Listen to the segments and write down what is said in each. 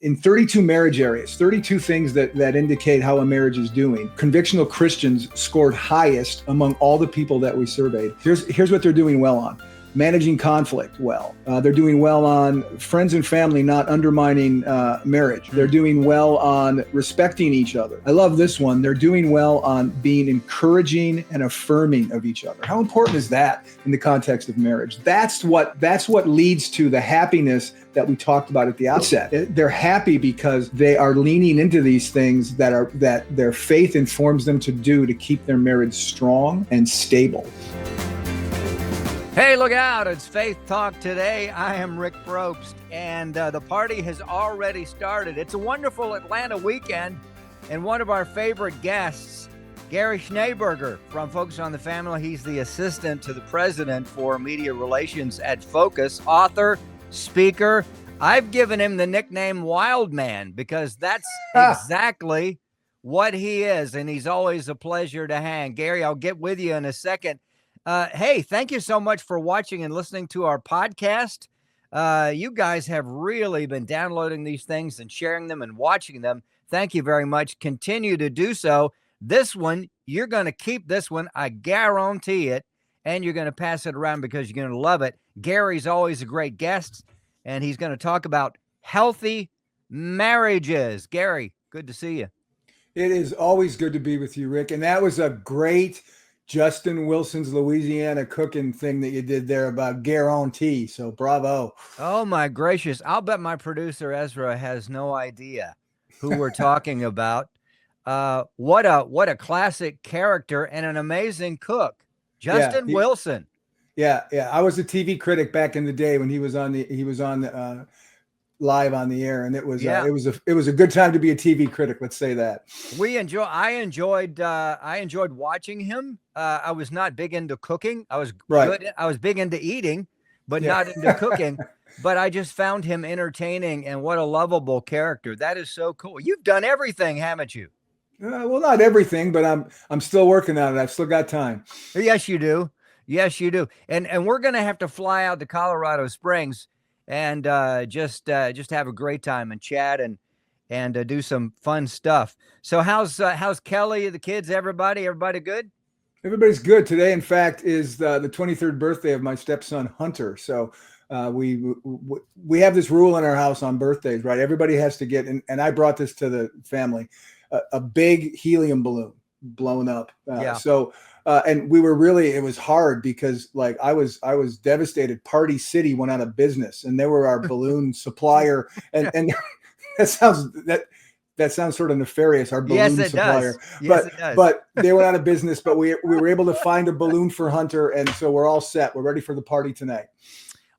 in 32 marriage areas, 32 things that indicate how a marriage is doing. Convictional Christians scored highest among all the people that we surveyed. Here's what they're doing well on. Managing conflict well. They're doing well on friends and family not undermining marriage. They're doing well on respecting each other. I love this one. They're doing well on being encouraging and affirming of each other. How important is that in the context of marriage? That's what leads to the happiness that we talked about at the outset. They're happy because they are leaning into these things that their faith informs them to do to keep their marriage strong and stable. Hey, look out. It's Faith Talk Today. I am Rick Probst, and the party has already started. It's a wonderful Atlanta weekend, and one of our favorite guests, Gary Schneeberger from Focus on the Family. He's the assistant to the president for media relations at Focus, author, speaker. I've given him the nickname Wild Man because that's exactly what he is, and he's always a pleasure to hang. Gary, I'll get with you in a second. Hey, thank you so much for watching and listening to our podcast. You guys have really been downloading these things and sharing them and watching them. Thank you very much. Continue to do so. This one, you're going to keep this one. I guarantee it. And you're going to pass it around because you're going to love it. Gary's always a great guest, and he's going to talk about healthy marriages. Gary, good to see you. It is always good to be with you, Rick. And that was a great Justin Wilson's Louisiana cooking thing that you did there about guarantee. So bravo. Oh my gracious. I'll bet my producer Ezra has no idea who we're talking about. What a classic character and an amazing cook. Justin Wilson. Yeah. I was a TV critic back in the day when he was on live on the air, and it was a good time to be a TV critic. Let's say that. I enjoyed watching him. I was not big into cooking. I was big into eating, but not into cooking. But I just found him entertaining, and what a lovable character. That is so cool. You've done everything, haven't you? Well, not everything, but I'm still working on it. I've still got time. Yes, you do. Yes, you do. And we're going to have to fly out to Colorado Springs and just have a great time and chat and do some fun stuff. So how's Kelly, the kids, everybody good? Everybody's good. Today, in fact, is the 23rd birthday of my stepson Hunter. So we have this rule in our house on birthdays, right? Everybody has to get, and I brought this to the family, a big helium balloon blown up. And we were it was hard because like I was devastated. Party City went out of business, and they were our balloon supplier. And that sounds sort of nefarious. Our balloon supplier, but they went out of business. But we were able to find a balloon for Hunter, and so we're all set. We're ready for the party tonight.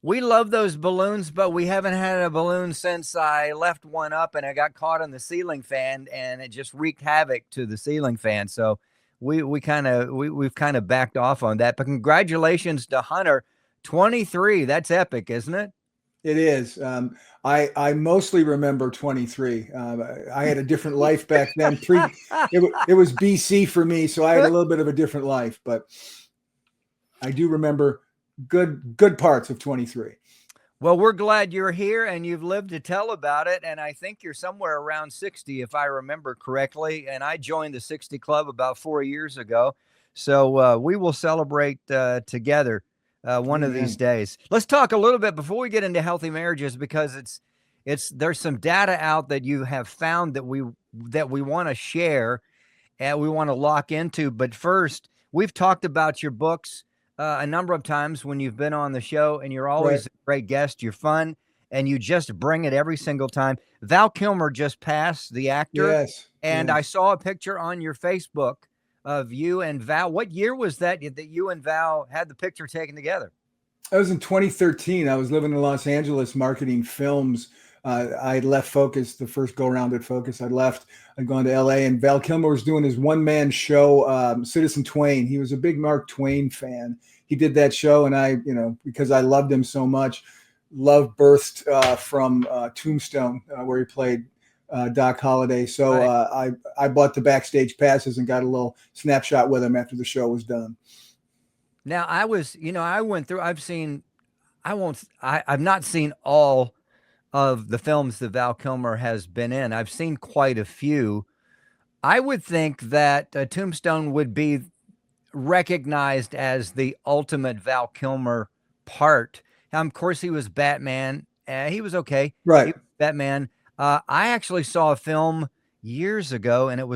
We love those balloons, but we haven't had a balloon since I left one up and I got caught on the ceiling fan, and it just wreaked havoc to the ceiling fan. So we've kind of backed off on that. But congratulations to Hunter, 23. That's epic, isn't it? It is. I mostly remember 23. I had a different life back then. It was BC for me, so I had a little bit of a different life, but I do remember good parts of 23. Well, we're glad you're here and you've lived to tell about it. And I think you're somewhere around 60, if I remember correctly. And I joined the 60 Club about 4 years ago. So we will celebrate together one of these days. Let's talk a little bit before we get into healthy marriages, because there's some data out that you have found that we want to share and we want to lock into. But first, we've talked about your books a number of times when you've been on the show, and you're always a great guest. You're fun, and you just bring it every single time. Val Kilmer just passed, the actor. Yes. And I saw a picture on your Facebook of you and Val. What year was that you and Val had the picture taken together? That was in 2013. I was living in Los Angeles marketing films. I left Focus, the first go around at Focus. I'd gone to LA, and Val Kilmer was doing his one-man show, Citizen Twain. He was a big Mark Twain fan. He did that show, and I, because I loved him so much, love burst from Tombstone, where he played Doc Holliday. So I bought the backstage passes and got a little snapshot with him after the show was done. Now I went through, I've not seen all of the films that Val Kilmer has been in. I've seen quite a few. I would think that Tombstone would be recognized as the ultimate Val Kilmer part. Of course, he was Batman. He was okay. He Right. was Batman. I actually saw a film years ago, and I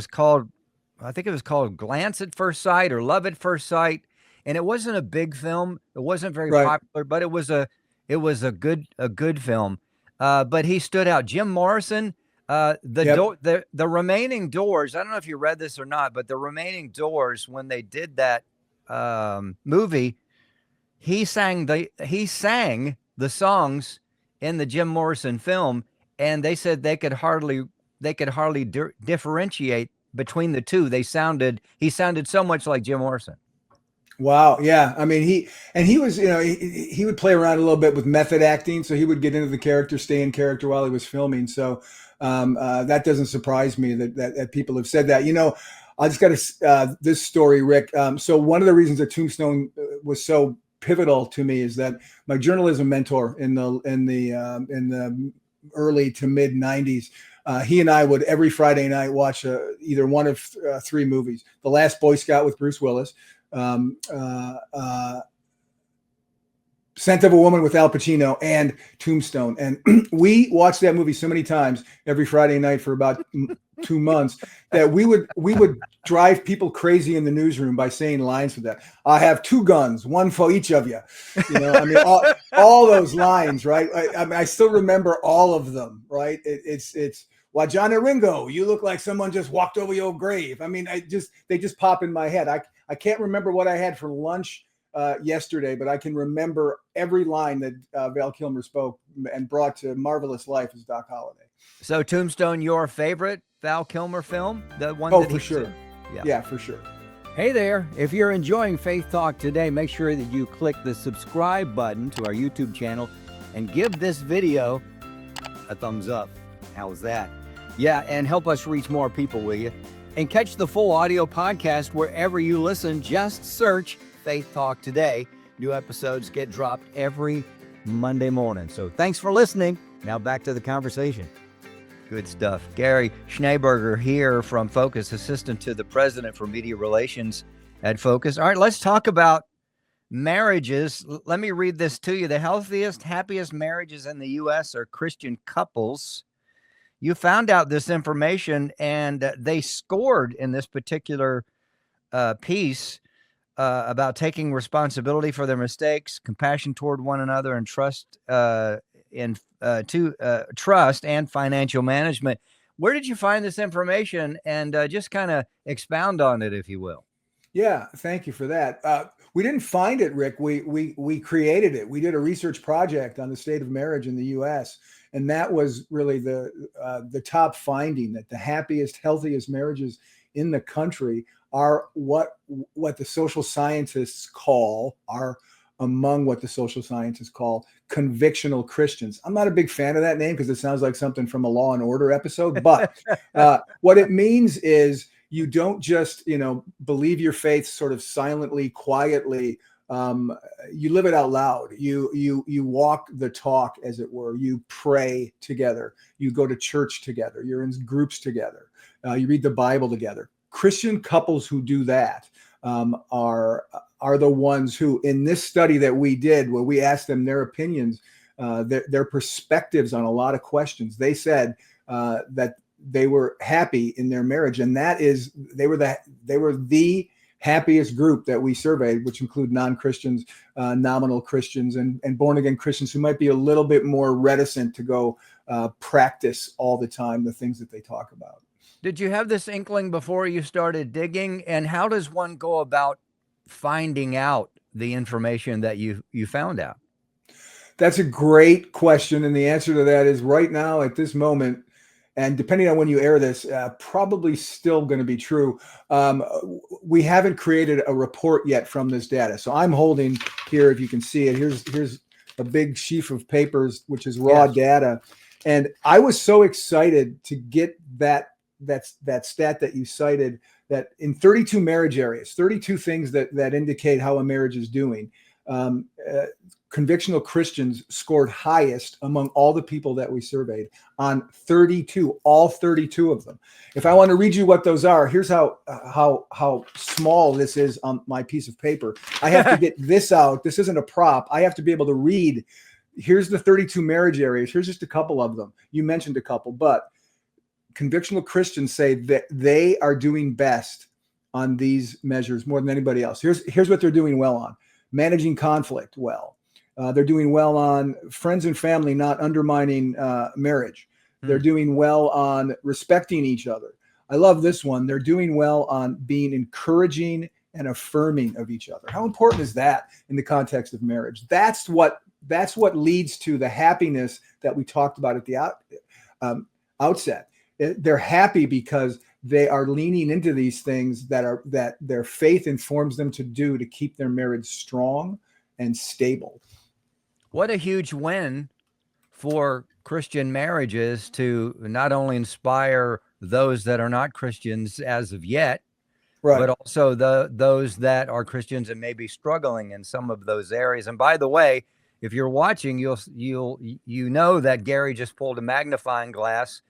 think it was called Glance at First Sight or Love at First Sight. And it wasn't a big film. It wasn't very Right. popular, but it was a good film. But he stood out. Jim Morrison. The remaining doors. I don't know if you read this or not, but the remaining doors, when they did that movie, he sang the songs in the Jim Morrison film, and they said they could hardly differentiate between the two. He sounded so much like Jim Morrison. Wow. Yeah. I mean, he was, he would play around a little bit with method acting. So he would get into the character, stay in character while he was filming. So that doesn't surprise me that people have said that. I just got this story, Rick. So one of the reasons that Tombstone was so pivotal to me is that my journalism mentor in the early to mid 90s, he and I would every Friday night watch either one of three movies: The Last Boy Scout with Bruce Willis, Scent of a Woman with Al Pacino, and Tombstone. And we watched that movie so many times every Friday night for about 2 months that we would drive people crazy in the newsroom by saying lines for that. I have 2 guns, one for each of you. I mean, all those lines, right? I mean, I still remember all of them, right? It's why, John and Ringo, you look like someone just walked over your grave. I mean, they just pop in my head. I can't remember what I had for lunch yesterday, but I can remember every line that Val Kilmer spoke and brought to marvelous life as Doc Holliday. So Tombstone, your favorite Val Kilmer film? The one Oh, that for sure. Yeah, for sure. Hey there. If you're enjoying Faith Talk Today, make sure that you click the subscribe button to our YouTube channel and give this video a thumbs up. How's that? Yeah, and help us reach more people, will you? And catch the full audio podcast wherever you listen. Just search Faith Talk Today. New episodes get dropped every Monday morning. So thanks for listening. Now back to the conversation. Good stuff. Gary Schneeberger here from Focus, assistant to the president for media relations at Focus. All right, let's talk about marriages. Let me read this to you. The healthiest, happiest marriages in the U.S. are Christian couples. You found out this information, and they scored in this particular piece about taking responsibility for their mistakes, compassion toward one another, and trust trust and financial management. Where did you find this information? And just kind of expound on it, if you will. Yeah, thank you for that. We didn't find it, Rick. We created it. We did a research project on the state of marriage in the U.S., and that was really the top finding, that the happiest, healthiest marriages in the country are what the social scientists call convictional Christians. I'm not a big fan of that name because it sounds like something from a Law and Order episode. But what it means is you don't just, believe your faith sort of silently, quietly. You live it out loud. You walk the talk, as it were. You pray together. You go to church together. You're in groups together. You read the Bible together. Christian couples who do that are the ones who, in this study that we did, where we asked them their opinions, their perspectives on a lot of questions, they said that they were happy in their marriage, and that is they were the happiest group that we surveyed, which include non-Christians, nominal Christians, and born-again Christians who might be a little bit more reticent to go practice all the time the things that they talk about. Did you have this inkling before you started digging? And how does one go about finding out the information that you found out? That's a great question. And the answer to that is right now at this moment, and depending on when you air this, probably still going to be true. We haven't created a report yet from this data. So I'm holding here, if you can see it, here's a big sheaf of papers, which is raw data. And I was so excited to get that stat that you cited, that in 32 marriage areas, 32 things that indicate how a marriage is doing. convictional Christians scored highest among all the people that we surveyed on 32, all 32 of them. If I want to read you what those are, here's how small this is on my piece of paper. I have to get this out. This isn't a prop. I have to be able to read. Here's the 32 marriage areas. Here's just a couple of them. You mentioned a couple, but convictional Christians say that they are doing best on these measures more than anybody else. Here's what they're doing well on: managing conflict well. They're doing well on friends and family not undermining marriage. They're doing well on respecting each other. I love this one. They're doing well on being encouraging and affirming of each other. How important is that in the context of marriage? That's what leads to the happiness that we talked about at the outset. They're happy because they are leaning into these things that their faith informs them to do to keep their marriage strong and stable. What a huge win for Christian marriages to not only inspire those that are not Christians as of yet, right, but also those that are Christians and may be struggling in some of those areas. And by the way, if you're watching, you know that Gary just pulled a magnifying glass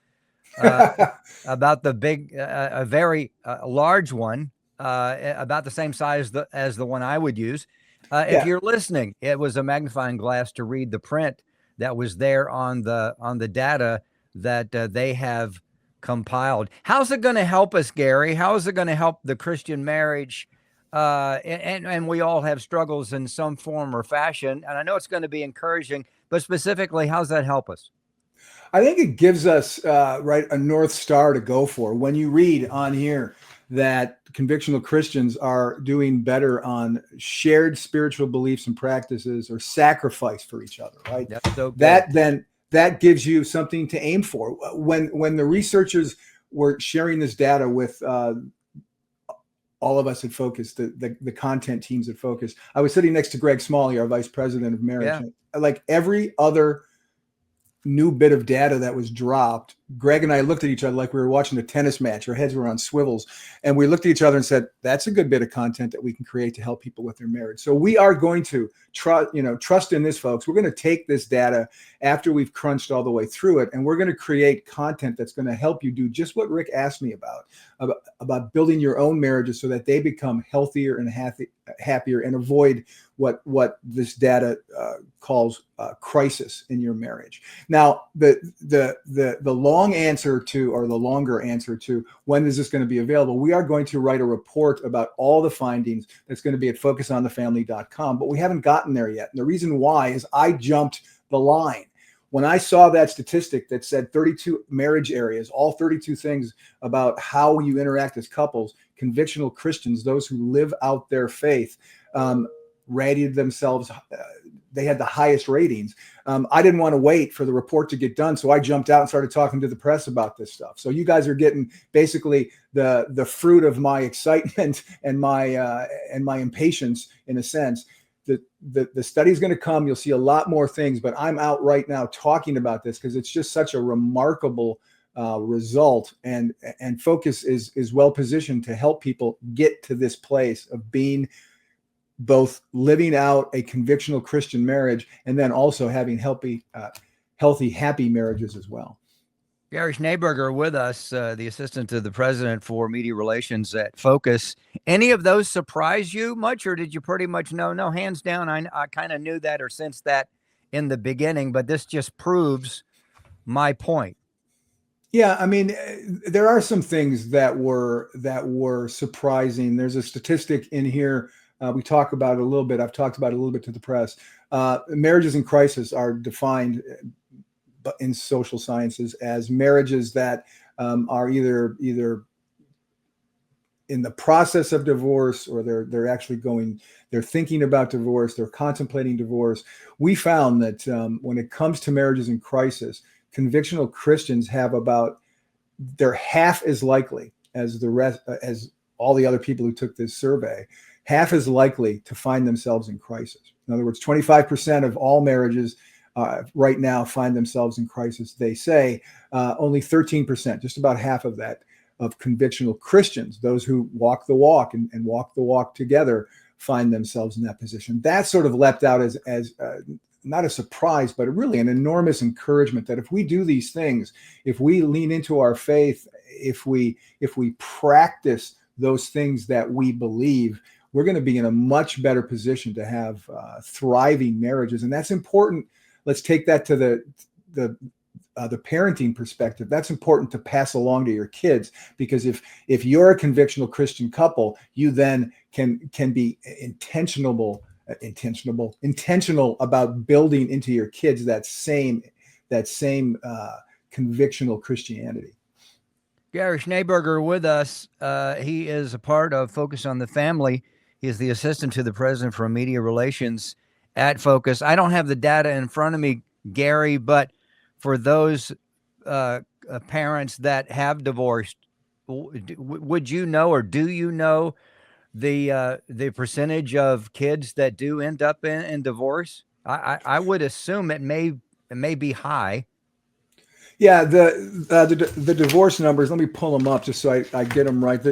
about the big, a very large one, about the same size as the one I would use. If you're listening, it was a magnifying glass to read the print that was there on the data that they have compiled. How's it going to help us, Gary? How is it going to help the Christian marriage? And we all have struggles in some form or fashion. And I know it's going to be encouraging, but specifically, how's that help us? I think it gives us a North Star to go for. When you read on here that convictional Christians are doing better on shared spiritual beliefs and practices or sacrifice for each other, right? That's so good. That gives you something to aim for. When the researchers were sharing this data with all of us at Focus, the content teams at Focus, I was sitting next to Greg Smalley, our vice president of marriage. Yeah. Like every other new bit of data that was dropped, Greg and I looked at each other like we were watching a tennis match. Our heads were on swivels, and we looked at each other and said, that's a good bit of content that we can create to help people with their marriage. So we are going to trust in this, folks. We're going to take this data after we've crunched all the way through it, and we're going to create content that's going to help you do just what Rick asked me about building your own marriages so that they become healthier and happier and avoid what this data calls crisis in your marriage. Now, the long answer to, or the longer answer to, when is this going to be available? We are going to write a report about all the findings that's going to be at focusonthefamily.com, but we haven't gotten there yet. And the reason why is I jumped the line. When I saw that statistic that said 32 marriage areas, all 32 things about how you interact as couples, convictional Christians, those who live out their faith, rated themselves, they had the highest ratings. I didn't want to wait for the report to get done, so I jumped out and started talking to the press about this stuff. So you guys are getting basically the fruit of my excitement and my impatience, in a sense. The study's going to come. You'll see a lot more things, but I'm out right now talking about this because it's just such a remarkable result, and Focus is well positioned to help people get to this place of being both living out a convictional Christian marriage and then also having healthy, happy marriages as well. Gary Schneeberger with us, the assistant to the president for media relations at Focus. Any of those surprise you much, or did you pretty much know? No, hands down, I kind of knew that or sensed that in the beginning, but this just proves my point. Yeah, I mean, there are some things that were surprising. There's a statistic in here. We talk about it a little bit. I've talked about it a little bit to the press. Marriages in crisis are defined in social sciences as marriages that are either in the process of divorce, or they're thinking about divorce, they're contemplating divorce. We found that when it comes to marriages in crisis, convictional Christians they're half as likely as the rest, as all the other people who took this survey, half as likely to find themselves in crisis. In other words, 25% of all marriages right now find themselves in crisis. They say only 13%, just about half of that, of convictional Christians, those who walk the walk and walk the walk together, find themselves in that position. That sort of leapt out as not a surprise, but really an enormous encouragement that if we do these things, if we lean into our faith, if we practice those things that we believe, we're going to be in a much better position to have thriving marriages. And that's important. Let's take that to the parenting perspective. That's important to pass along to your kids, because if you're a convictional Christian couple, you then can be intentional about building into your kids that same convictional Christianity. Gary Schneeberger with us. He is a part of Focus on the Family. He is the assistant to the president for media relations at Focus. I don't have the data in front of me, Gary, but for those parents that have divorced, would you know, or do you know the percentage of kids that do end up in divorce? I would assume it may be high. Yeah, the divorce numbers. Let me pull them up just so I get them right.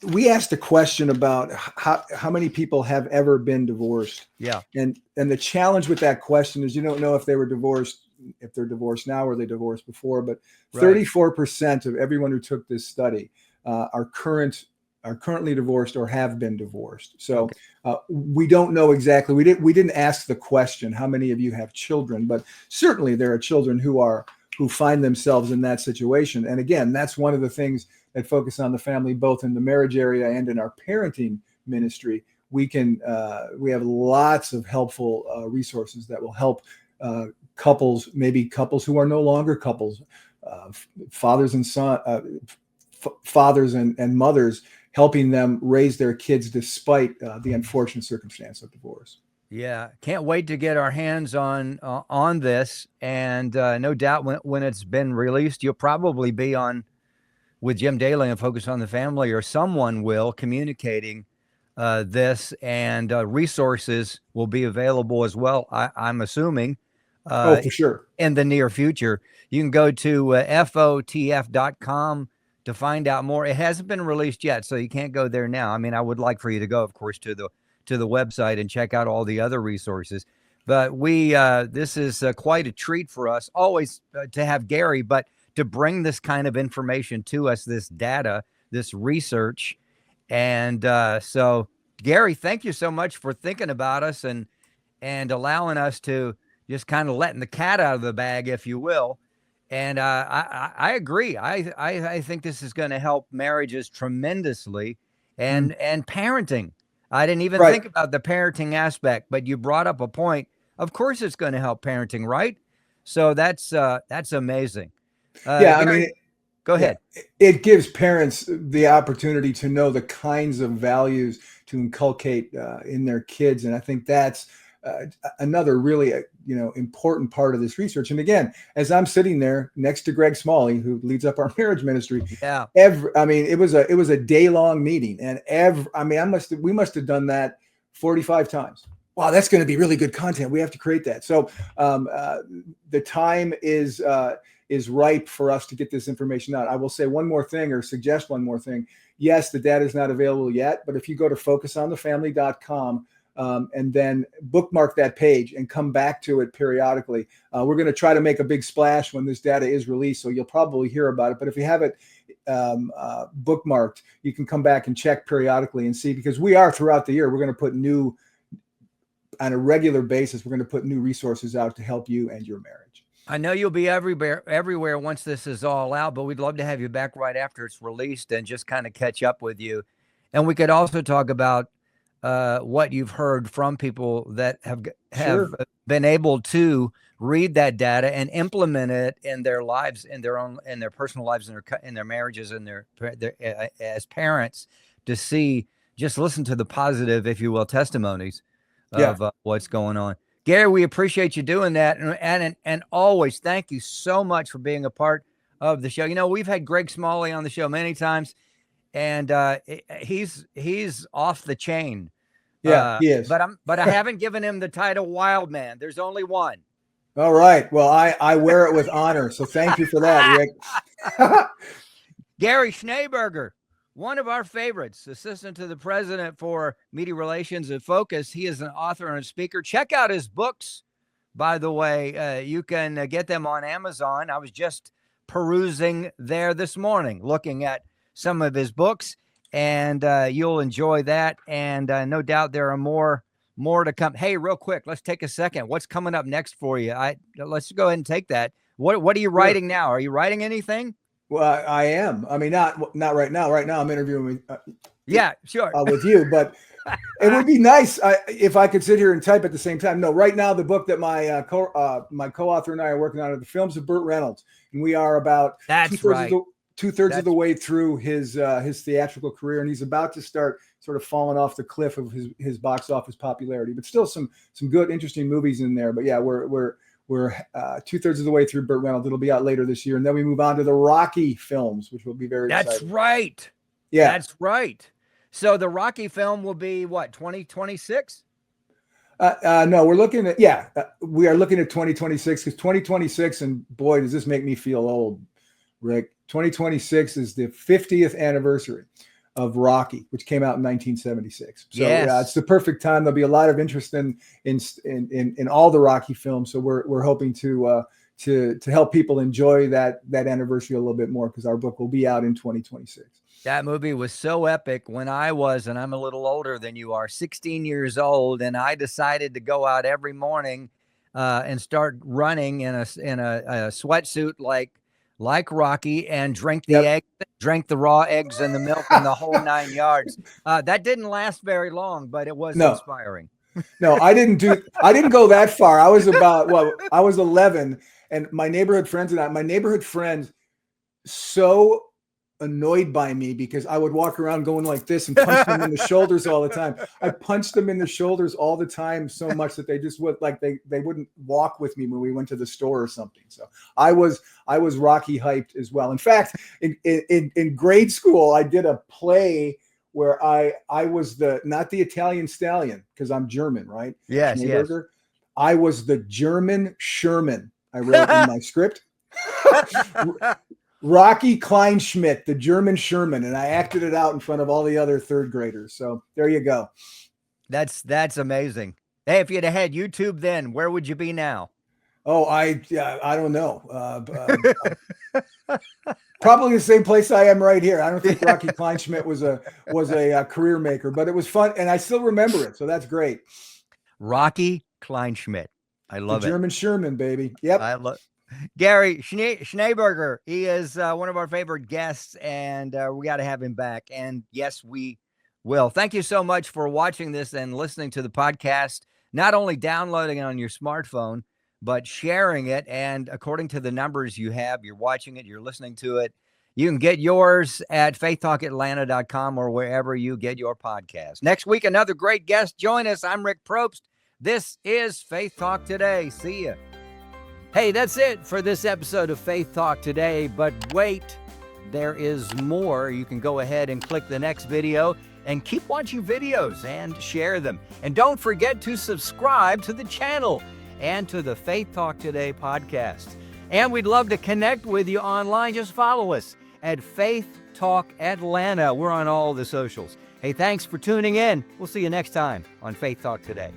We asked a question about how many people have ever been divorced. Yeah, and the challenge with that question is you don't know if they were divorced, if they're divorced now or they divorced before. But 34% of everyone who took this study are currently divorced or have been divorced. So we don't know exactly. We didn't ask the question, how many of you have children? But certainly there are children who find themselves in that situation. And again, that's one of the things that Focus on the Family, both in the marriage area and in our parenting ministry. We have lots of helpful resources that will help couples, maybe couples who are no longer couples, fathers and fathers and mothers, helping them raise their kids despite the unfortunate circumstance of divorce. Yeah, can't wait to get our hands on this, and no doubt when it's been released, you'll probably be on with Jim Daly and Focus on the Family, or someone will, communicating this, and resources will be available as well, I'm assuming. For sure. In the near future. You can go to FOTF.com to find out more. It hasn't been released yet, so you can't go there now. I mean, I would like for you to go, of course, to the website and check out all the other resources. But this is quite a treat for us, always to have Gary, but to bring this kind of information to us, this data, this research. And so, Gary, thank you so much for thinking about us and allowing us to just kind of letting the cat out of the bag, if you will. And I agree. I think this is going to help marriages tremendously, and parenting. I didn't even think about the parenting aspect, but you brought up a point. Of course, it's going to help parenting, right? So that's amazing. I mean, go ahead. It gives parents the opportunity to know the kinds of values to inculcate in their kids, and I think that's another really important part of this research. And again, as I'm sitting there next to Greg Smalley, who leads up our marriage ministry, it was a day-long meeting, and we must have done that 45 times. Wow, that's going to be really good content. We have to create that. So the time is ripe for us to get this information out. I will say one more thing, or suggest one more thing. Yes, the data is not available yet, but if you go to focusonthefamily.com and then bookmark that page and come back to it periodically. We're going to try to make a big splash when this data is released, so you'll probably hear about it. But if you have it bookmarked, you can come back and check periodically and see, because we are throughout the year, we're going to put on a regular basis, we're going to put new resources out to help you and your marriage. I know you'll be everywhere once this is all out, but we'd love to have you back right after it's released and just kind of catch up with you. And we could also talk about what you've heard from people that have been able to read that data and implement it in their lives, in their personal lives, in their marriages, and their as parents, to see, just listen to the positive, if you will, testimonies of what's going on. Gary, we appreciate you doing that, and always thank you so much for being a part of the show. We've had Greg Smalley on the show many times, and he's off the chain. Yeah, he is. But I haven't given him the title Wild Man. There's only one. All right. Well, I wear it with honor. So thank you for that, Rick. Gary Schneeberger one of our favorites, assistant to the president for media relations at Focus. He is an author and a speaker. Check out his books, by the way. You can get them on Amazon. I was just perusing there this morning, looking at some of his books, and you'll enjoy that. And no doubt there are more to come. Hey, real quick, let's take a second. What's coming up next for you? Let's go ahead and take that. What are you writing now? Are you writing anything? Well, I am. I mean, not right now. Right now, I'm interviewing with, yeah, sure. With you, but it would be nice if I could sit here and type at the same time. No, right now, the book that my co-author and I are working on are the films of Burt Reynolds, and we are about two-thirds of the way through his theatrical career, and he's about to start sort of falling off the cliff of his box office popularity. But still, some good, interesting movies in there. But yeah, we're two-thirds of the way through Burt Reynolds. It'll be out later this year. And then we move on to the Rocky films, which will be very exciting. That's right. Yeah. That's right. So the Rocky film will be what, 2026? No, we're looking at, we are looking at 2026 because 2026, and boy, does this make me feel old, Rick. 2026 is the 50th anniversary of Rocky, which came out in 1976. So yes. Yeah, it's the perfect time. There'll be a lot of interest in all the Rocky films. So we're hoping to help people enjoy that anniversary a little bit more, because our book will be out in 2026. That movie was so epic when I was, and I'm a little older than you are, 16 years old, and I decided to go out every morning and start running in a sweatsuit like Rocky, and drink the raw eggs and the milk and the whole 9 yards. That didn't last very long, but it was inspiring. No, I didn't go that far. I was I was 11, and my neighborhood friends so annoyed by me because I would walk around going like this and punch them in the shoulders all the time. I punched them in the shoulders all the time so much that they just would they wouldn't walk with me when we went to the store or something. So I was Rocky hyped as well. In fact, in grade school, I did a play where I was not the Italian stallion, because I'm German, right? Yes, yes. I was the German Sherman. I wrote in my script. Rocky Kleinschmidt, the German Sherman, and I acted it out in front of all the other third graders. So there you go. That's amazing. Hey, if you'd have had YouTube then, where would you be now? Oh, I don't know. Probably the same place I am right here. I don't think Rocky Kleinschmidt was a career maker, but it was fun, and I still remember it. So that's great. Rocky Kleinschmidt. I love it. German Sherman, baby. Yep. I love Gary Schneeberger. He is one of our favorite guests, and we got to have him back. And yes, we will. Thank you so much for watching this and listening to the podcast, not only downloading it on your smartphone, but sharing it. And according to the numbers you have, you're watching it, you're listening to it. You can get yours at faithtalkatlanta.com or wherever you get your podcast. Next week, another great guest. Join us. I'm Rick Probst. This is Faith Talk Today. See ya. Hey, that's it for this episode of Faith Talk Today. But wait, there is more. You can go ahead and click the next video and keep watching videos and share them. And don't forget to subscribe to the channel and to the Faith Talk Today podcast. And we'd love to connect with you online. Just follow us at Faith Talk Atlanta. We're on all the socials. Hey, thanks for tuning in. We'll see you next time on Faith Talk Today.